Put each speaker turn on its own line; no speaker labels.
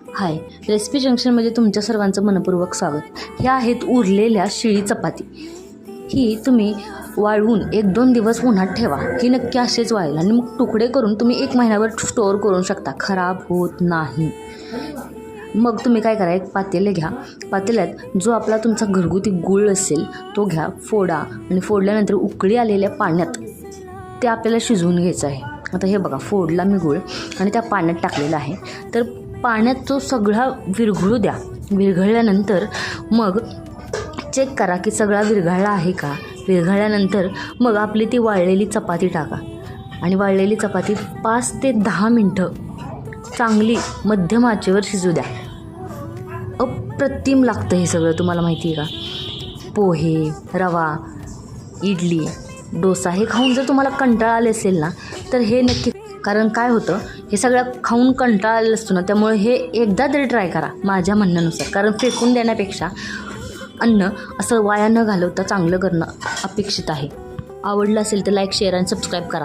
हाय, recipe जंक्शनमध्ये तुमच्या सर्वांचं मनपूर्वक स्वागत. ह्या आहेत उरलेल्या शिळी चपाती. ही तुम्ही वाळवून 1-2 दिवस उन्हात ठेवा. ही नक्की असेच वाळेल आणि मग तुकडे करून तुम्ही 1 महिनाभर स्टोअर करू शकता, खराब होत नाही. मग तुम्ही काय करा, एक पातेले घ्या. पातेल्यात जो आपला तुमचा घरगुती गूळ असेल तो घ्या, फोडा आणि फोडल्यानंतर उकळी आलेल्या पाण्यात ते आपल्याला शिजवून घ्यायचं आहे. आता हे बघा, फोडला मी गूळ आणि त्या पाण्यात टाकलेला आहे. तर पाण्यात तो सगळा विरघळू द्या. विरघळल्यानंतर मग चेक करा की सगळा विरघळला आहे का. विरघळल्यानंतर मग आपली ती वाळलेली चपाती टाका आणि वाळलेली चपाती 5 ते 10 मिनटं चांगली मध्यम आचेवर शिजू द्या. अप्रतिम लागतं हे सगळं, तुम्हाला माहिती आहे का. पोहे, रवा, इडली, डोसा हे खाऊन जर तुम्हाला कंटाळा आले असेल ना, तर हे नक्की, कारण काय होतं, हे सगळं खाऊन कंटाळा आलेलं असतो ना, त्यामुळे हे एकदा तरी ट्राय करा माझ्या म्हणण्यानुसार. कारण फेकून देण्यापेक्षा अन्न असं वाया न घालवता चांगलं करणं अपेक्षित आहे. आवडलं असेल तर लाईक, शेअर आणि सबस्क्राईब करा.